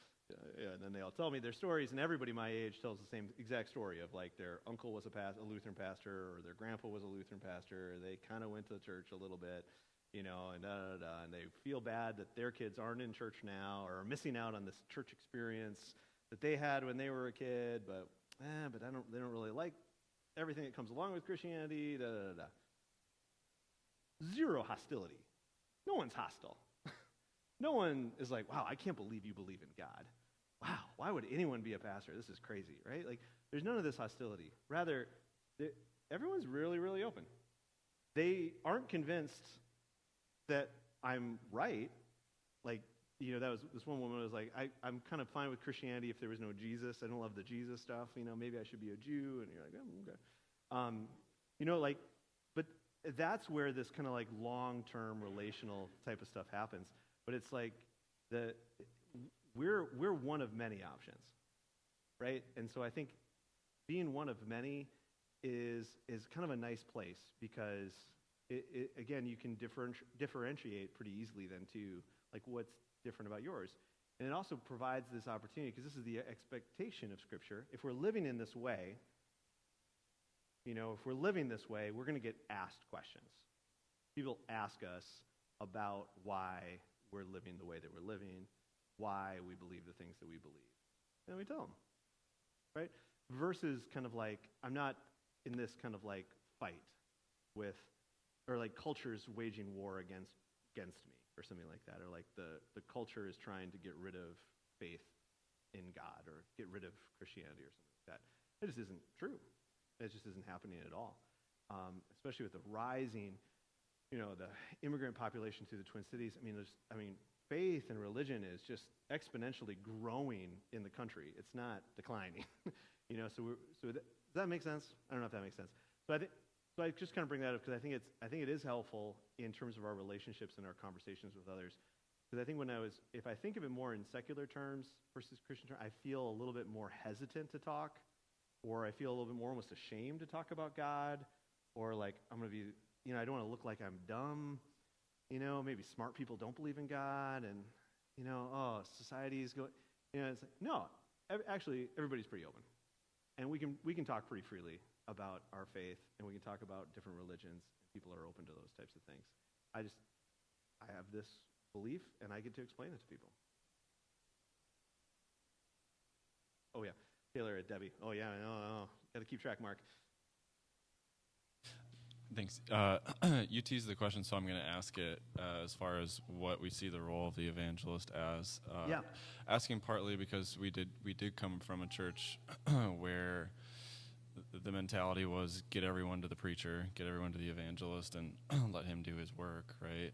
Yeah, and then they all tell me their stories, and everybody my age tells the same exact story of like their uncle was a Lutheran pastor, or their grandpa was a Lutheran pastor, or they kind of went to church a little bit, and and they feel bad that their kids aren't in church now or are missing out on this church experience that they had when they were a kid, but they don't really like everything that comes along with Christianity. Zero hostility. No one's hostile. No one is like, wow, I can't believe you believe in God. Wow, why would anyone be a pastor? This is crazy, right? Like, there's none of this hostility. Rather, everyone's really, really open. They aren't convinced that I'm right. Like, that was this one woman was like, I'm kind of fine with Christianity if there was no Jesus. I don't love the Jesus stuff. Maybe I should be a Jew. And you're like, oh, okay. But that's where this kind of like long-term relational type of stuff happens. But it's like we're one of many options, right? And so I think being one of many is kind of a nice place, because again, you can differentiate pretty easily then too, like what's different about yours. And it also provides this opportunity, because this is the expectation of Scripture. If we're living in this way, we're going to get asked questions. People ask us about why we're living the way that we're living, why we believe the things that we believe. And we tell them, right? Versus kind of like, I'm not in this kind of like fight with, or like culture's waging war against me or something like that, or like the culture is trying to get rid of faith in God or get rid of Christianity or something like that. It just isn't true. It just isn't happening at all. Especially with the rising, the immigrant population through the Twin Cities. Faith and religion is just exponentially growing in the country. It's not declining. Does that make sense? I don't know if that makes sense. So I just kind of bring that up because I think it is helpful in terms of our relationships and our conversations with others. Because I think if I think of it more in secular terms versus Christian terms, I feel a little bit more hesitant to talk, or I feel a little bit more almost ashamed to talk about God, or like I'm going to be, I don't want to look like I'm dumb. Maybe smart people don't believe in God, and society is going. It's like, no, actually, everybody's pretty open, and we can talk pretty freely about our faith, and we can talk about different religions. People are open to those types of things. I have this belief, and I get to explain it to people. Oh yeah, Taylor at Debbie. Oh yeah, I know. Got to keep track, Mark. Thanks. You teased the question, so I'm going to ask it as far as what we see the role of the evangelist as. Yeah. Asking partly because we did come from a church where the mentality was get everyone to the preacher, get everyone to the evangelist, and let him do his work, right?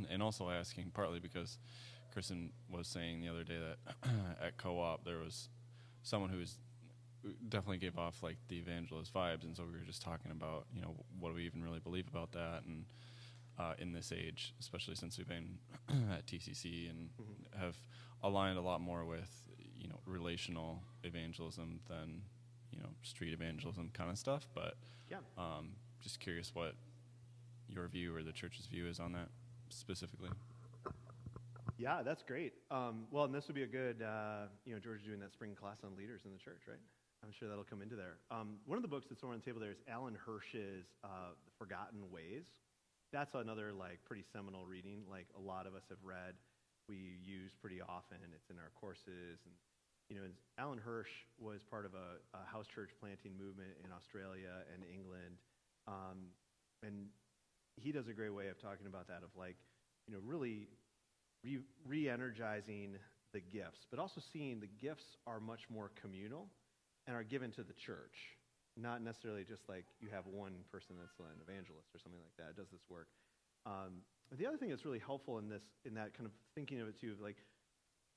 And also asking partly because Kristen was saying the other day that at co-op there was someone who definitely gave off like the evangelist vibes, and so we were just talking about what do we even really believe about that, and in this age, especially since we've been at TCC and have aligned a lot more with relational evangelism than street evangelism kind of stuff. But yeah, just curious what your view or the church's view is on that specifically. Yeah, that's great. Well, and this would be a good, George doing that spring class on leaders in the church, right? I'm sure that'll come into there. One of the books that's on the table there is Alan Hirsch's The Forgotten Ways. That's another pretty seminal reading. A lot of us have read. We use pretty often. It's in our courses. And Alan Hirsch was part of a house church planting movement in Australia and England, and he does a great way of talking about that. Of really re-energizing the gifts, but also seeing the gifts are much more communal and are given to the church, not necessarily just you have one person that's an evangelist or something like that does this work. The other thing that's really helpful in that kind of thinking of it too,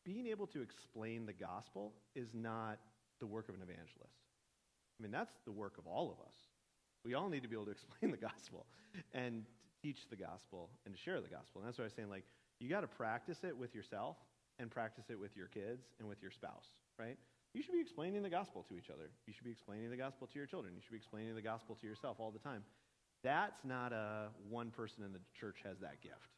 being able to explain the gospel is not the work of an evangelist. I mean, that's the work of all of us. We all need to be able to explain the gospel and teach the gospel and to share the gospel. And that's what I was saying, you got to practice it with yourself and practice it with your kids and with your spouse, right? You should be explaining the gospel to each other. You should be explaining the gospel to your children. You should be explaining the gospel to yourself all the time. That's not one person in the church has that gift.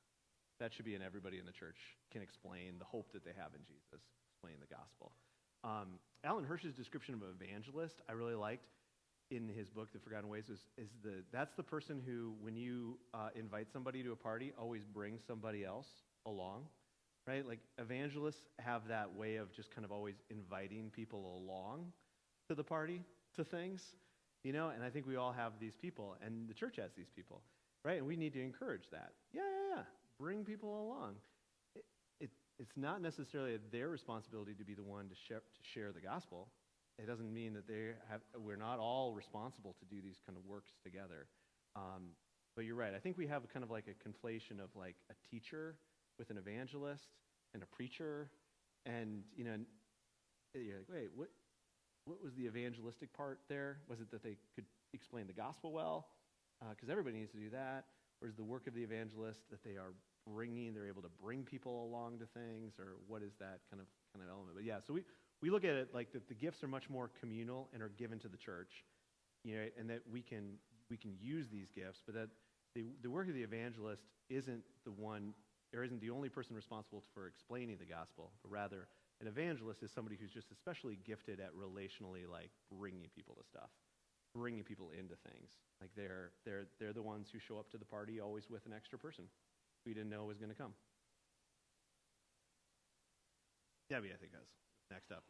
That should be everybody in the church can explain the hope that they have in Jesus, explain the gospel. Alan Hirsch's description of an evangelist I really liked in his book, The Forgotten Ways, that's the person who, when you invite somebody to a party, always brings somebody else along, right? Evangelists have that way of just kind of always inviting people along to the party, to things, and I think we all have these people, and the church has these people, right? And we need to encourage that. Yeah. Bring people along. It's not necessarily their responsibility to be the one to share the gospel. It doesn't mean that we're not all responsible to do these kind of works together. But you're right. I think we have kind of a conflation of a teacher with an evangelist and a preacher, and you're wait, what was the evangelistic part there? Was it that they could explain the gospel well? Because everybody needs to do that. Or is the work of the evangelist that they're able to bring people along to things, or what is that kind of element? But yeah, so we look at it that the gifts are much more communal and are given to the church, and that we can use these gifts, but that the work of the evangelist isn't the only person responsible for explaining the gospel, but rather an evangelist is somebody who's just especially gifted at relationally bringing people to stuff, bringing people into things. They're the ones who show up to the party always with an extra person we didn't know was going to come. Debbie, I think, is next up.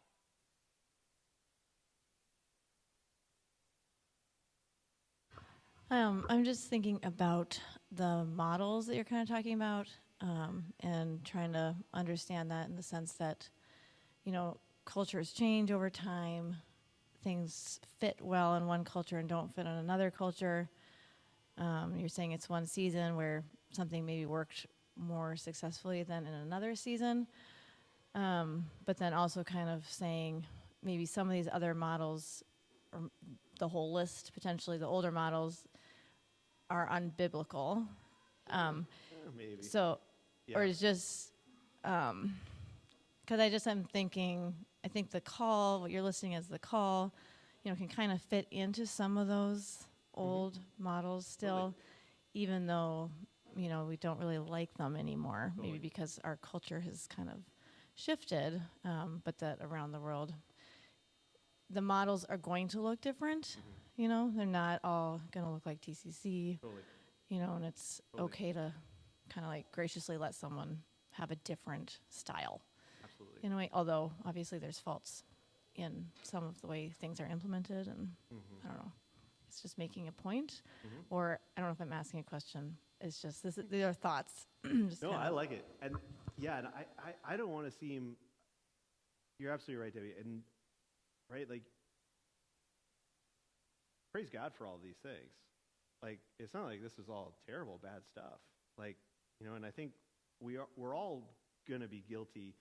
I'm just thinking about the models that you're kind of talking about, and trying to understand that in the sense that, cultures change over time. Things fit well in one culture and don't fit in another culture. You're saying it's one season where something maybe worked more successfully than in another season. But then also kind of saying maybe some of these other models, or the whole list, potentially the older models, are unbiblical. Maybe. So, Yeah. or it's just, because I'm thinking, I think the call, what you're listing as the call, can kind of fit into some of those old models still, even though, we don't really like them anymore, maybe because our culture has kind of shifted, but that around the world, the models are going to look different. They're not all going to look like TCC, and it's okay to kind of like graciously let someone have a different style. Absolutely. In a way, although obviously there's faults in some of the way things are implemented, and I don't know. It's just making a point, or I don't know if I'm asking a question. It's just these are thoughts. No, I like it, and and I don't want to seem. You're absolutely right, Debbie, and right, like, praise God for all these things. Like, it's not like this is all terrible, bad stuff. Like, and I think we're all gonna be guilty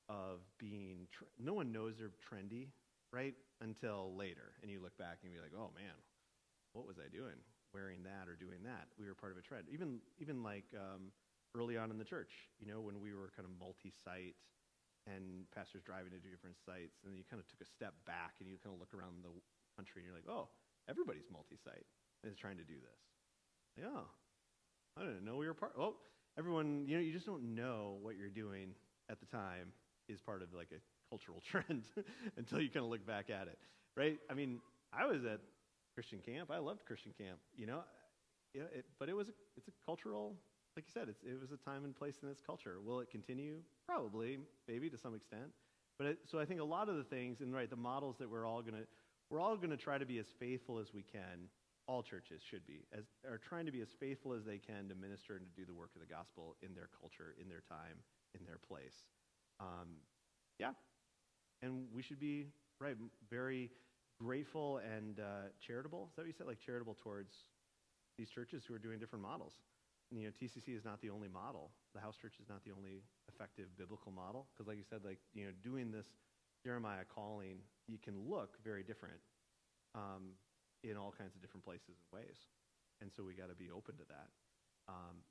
of being. No one knows they're trendy, right, until later, and you look back and be like, oh man, what was I doing? Wearing that or doing that? We were part of a trend. Even like early on in the church, when we were kind of multi-site and pastors driving to different sites, and then you kind of took a step back and you kind of look around the country and you're like, oh, everybody's multi-site and is trying to do this. Like, oh, I didn't know we were part. Oh, everyone, you just don't know what you're doing at the time is part of like a cultural trend until you kind of look back at it, right? I mean, I was at Christian camp. I loved Christian camp, but it's a cultural, like you said, it was a time and place in this culture. Will it continue? Probably, maybe to some extent. But so I think a lot of the things, and right, the models that we're all gonna try to be as faithful as we can. All churches should be, are trying to be as faithful as they can to minister and to do the work of the gospel in their culture, in their time, in their place. And we should be, right, very grateful and charitable. Is that what you said? Like charitable towards these churches who are doing different models. And, TCC is not the only model. The house church is not the only effective biblical model. Because like you said, like, doing this Jeremiah calling, you can look very different in all kinds of different places and ways. And so we got to be open to that.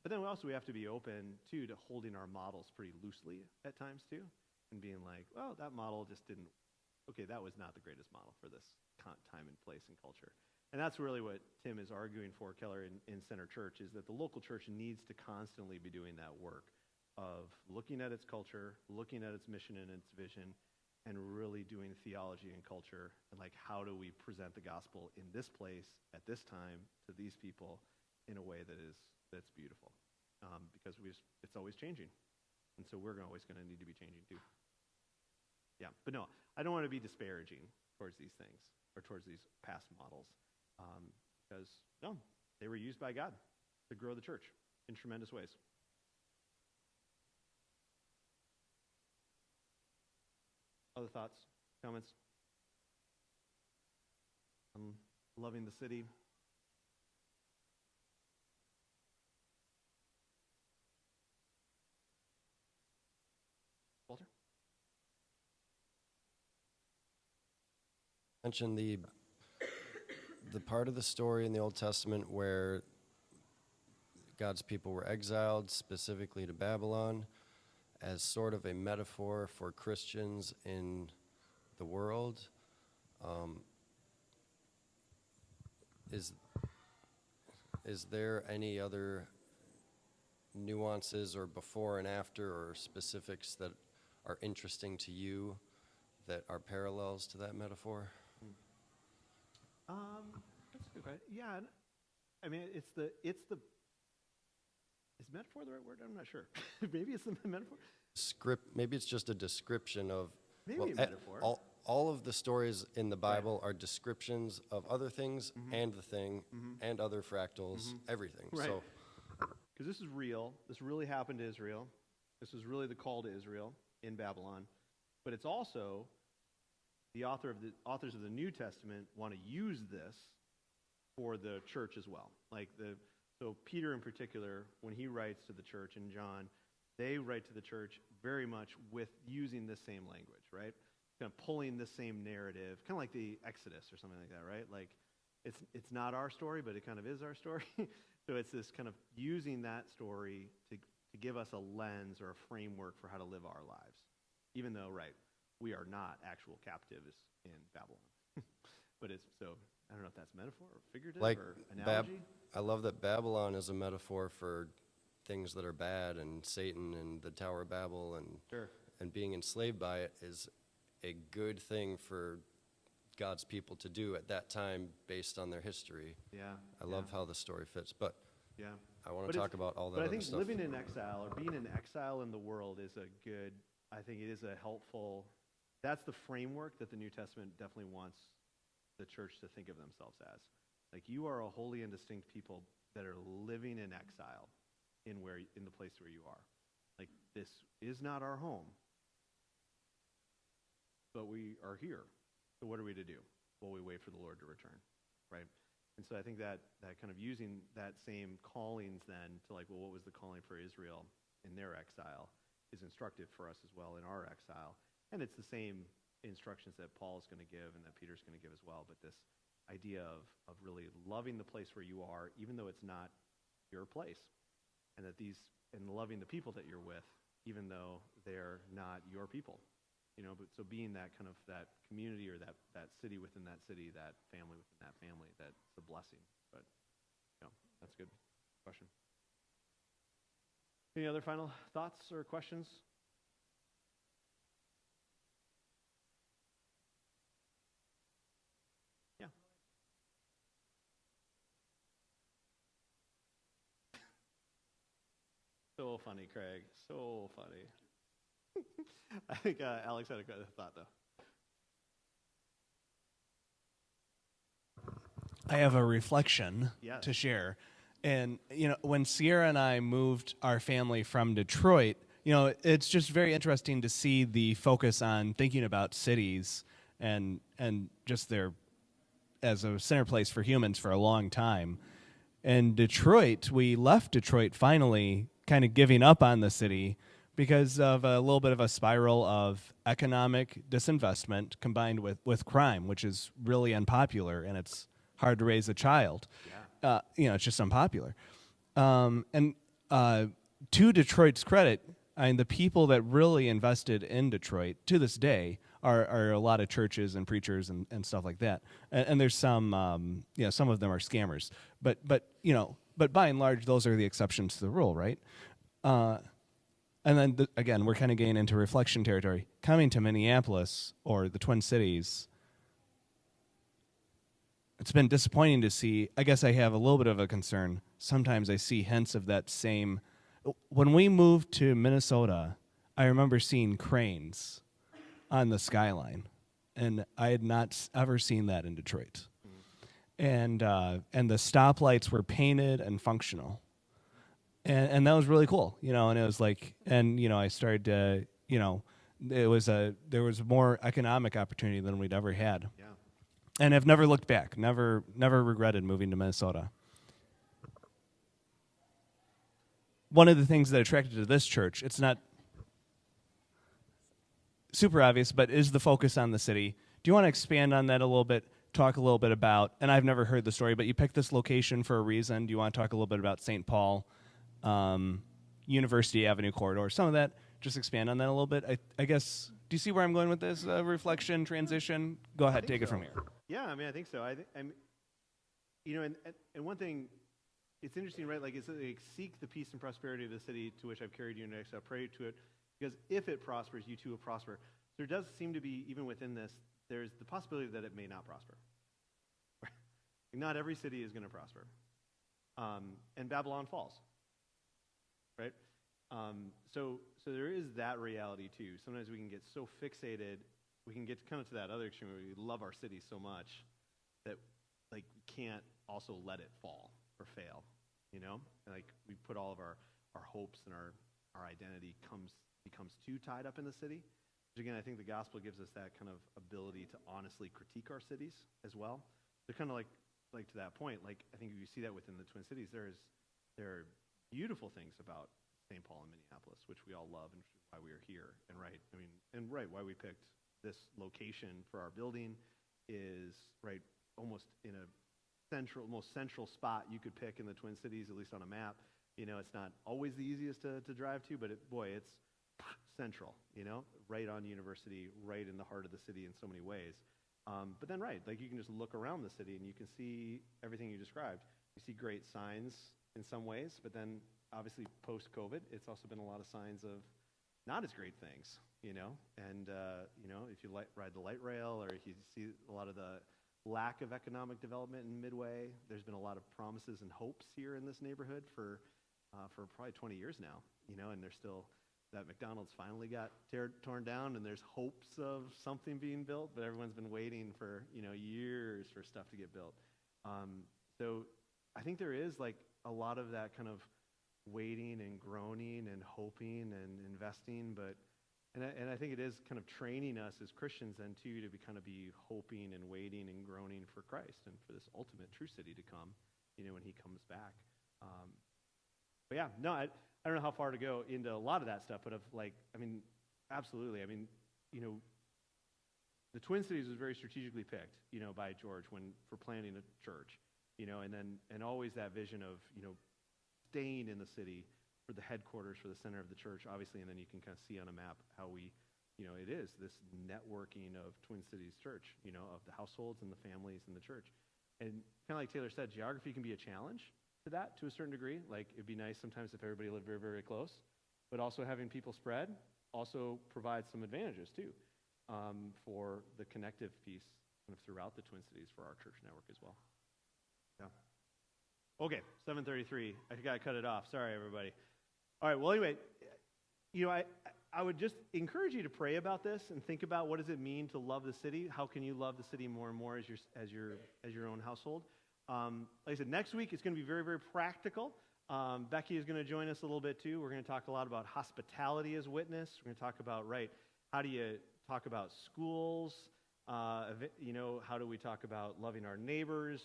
But then we have to be open, too, to holding our models pretty loosely at times, too. And being like, well, that model just didn't, okay, that was not the greatest model for this time and place and culture. And that's really what Tim is arguing for, Keller, in Center Church, is that the local church needs to constantly be doing that work of looking at its culture, looking at its mission and its vision, and really doing theology and culture, and like, how do we present the gospel in this place, at this time, to these people in a way that's beautiful. Because it's always changing. And so we're always going to need to be changing too. Yeah, but no, I don't want to be disparaging towards these things or towards these past models, because no, they were used by God to grow the church in tremendous ways. Other thoughts, comments? On loving the city. Walter? Mention the part of the story in the Old Testament where God's people were exiled, specifically to Babylon, as sort of a metaphor for Christians in the world. Is there any other nuances or before and after or specifics that are interesting to you that are parallels to that metaphor? That's a good question. Yeah, I mean, is metaphor the right word? I'm not sure. Maybe it's the metaphor. Maybe it's just a description of. Maybe a metaphor. All of the stories in the Bible are descriptions of other things and the thing and other fractals, everything. Right. So, because this is real. This really happened to Israel. This is really the call to Israel in Babylon. But it's also the authors of the New Testament want to use this for the church as well. So Peter in particular, when he writes to the church, and John, they write to the church very much with using the same language, right? Kind of pulling the same narrative, kind of like the Exodus or something like that, right? Like, it's not our story, but it kind of is our story. So it's this kind of using that story to give us a lens or a framework for how to live our lives. Even though, right, we are not actual captives in Babylon. But I don't know if that's metaphor or figurative Like or analogy. I love that Babylon is a metaphor for things that are bad, and Satan and the Tower of Babel, and Sure. being enslaved by it is a good thing for God's people to do at that time based on their history. Yeah. I love how the story fits, but Yeah. I want But to it's- talk about all that But I other think stuff. living in exile or being an exile in the world is a good, I think it is a helpful, that's the framework that the New Testament definitely wants the church to think of themselves as. Like, you are a holy and distinct people that are living in exile in the place where you are. Like, this is not our home, but we are here. So what are we to do? Well, we wait for the Lord to return, right? And so I think that kind of using that same callings then to, like, well, what was the calling for Israel in their exile is instructive for us as well in our exile. And it's the same instructions that Paul's going to give and that Peter's going to give as well. But this idea of really loving the place where you are, even though it's not your place, and loving the people that you're with, even though they're not your people. But so being that kind of that community or that city within that city, that family within that family, that's a blessing. But that's a good question. Any other final thoughts or questions? Yeah. So funny, Craig. So funny. I think Alex had a good thought, though. I have a reflection Yes. to share. And, when Sierra and I moved our family from Detroit, it's just very interesting to see the focus on thinking about cities and just their as a center place for humans for a long time. And Detroit, we left Detroit finally kind of giving up on the city because of a little bit of a spiral of economic disinvestment combined with crime, which is really unpopular, and it's hard to raise a child. Yeah. It's just unpopular. And to Detroit's credit, the people that really invested in Detroit to this day are a lot of churches and preachers and stuff like that. And there's some, some of them are scammers. But by and large, those are the exceptions to the rule, right? And then, again, we're kind of getting into reflection territory. Coming to Minneapolis or the Twin Cities, it's been disappointing to see. I guess I have a little bit of a concern. Sometimes I see hints of that same. When we moved to Minnesota, I remember seeing cranes on the skyline, and I had not ever seen that in Detroit. And the stoplights were painted and functional. And that was really cool, and it was like, and, I started to, there was more economic opportunity than we'd ever had. Yeah. And I've never looked back, never regretted moving to Minnesota. One of the things that attracted to this church, it's not super obvious, but is the focus on the city. Do you want to expand on that a little bit? Talk a little bit about, and I've never heard the story, but you picked this location for a reason. Do you want to talk a little bit about St. Paul? University Avenue corridor, some of that, just expand on that a little bit. I guess, do you see where I'm going with this? Reflection, transition? Go ahead, take it from here. Yeah, I think so. And one thing, it's interesting, right? Like, it's like, seek the peace and prosperity of the city to which I've carried you into exile. Pray to it, because if it prospers, you too will prosper. There does seem to be, even within this, there's the possibility that it may not prosper. Not every city is going to prosper. And Babylon falls. Right? So there is that reality too. Sometimes we can get so fixated, we can get kind of to that other extreme where we love our city so much that, like, we can't also let it fall or fail, Like, we put all of our hopes and our identity becomes too tied up in the city. Which, again, I think the gospel gives us that kind of ability to honestly critique our cities as well. They're kind of like to that point, like, I think you see that within the Twin Cities. There are beautiful things about St. Paul and Minneapolis, which we all love, and which is why we are here. And why we picked this location for our building is almost in a most central spot you could pick in the Twin Cities, at least on a map. It's not always the easiest to drive to, but it's central. Right on University, right in the heart of the city in so many ways. But then, right, like you can just look around the city and you can see everything you described. You see great signs in some ways, but then obviously post-COVID, it's also been a lot of signs of not as great things, And, if you ride the light rail or if you see a lot of the lack of economic development in Midway, there's been a lot of promises and hopes here in this neighborhood for probably 20 years now, and there's still that McDonald's finally got torn down, and there's hopes of something being built, but everyone's been waiting for years for stuff to get built. So I think there is like a lot of that kind of waiting and groaning and hoping and investing, and I think it is kind of training us as Christians then too to be hoping and waiting and groaning for Christ and for this ultimate true city to come, when He comes back. But yeah, no, I don't know how far to go into a lot of that stuff, but absolutely. The Twin Cities was very strategically picked, by George for planning a church, and always that vision of, staying in the city for the headquarters, for the center of the church, obviously, and then you can kind of see on a map how it is this networking of Twin Cities Church, of the households and the families in the church. And kind of like Taylor said, geography can be a challenge to that to a certain degree. Like, it'd be nice sometimes if everybody lived very, very close, but also having people spread also provides some advantages too, for the connective piece kind of throughout the Twin Cities for our church network as well. Yeah. Okay, 7:33. I got to cut it off. Sorry, everybody. All right. Well, anyway, I would just encourage you to pray about this and think about what does it mean to love the city. How can you love the city more and more as your own household? Like I said, next week it's going to be very, very practical. Becky is going to join us a little bit too. We're going to talk a lot about hospitality as witness. We're going to talk about how do you talk about schools? How do we talk about loving our neighbors,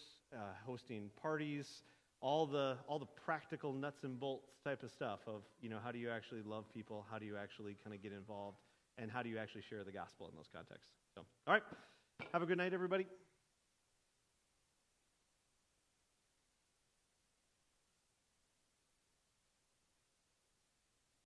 hosting parties? All the practical nuts and bolts type of stuff of, how do you actually love people? How do you actually kind of get involved? And how do you actually share the gospel in those contexts? So, all right. Have a good night, everybody.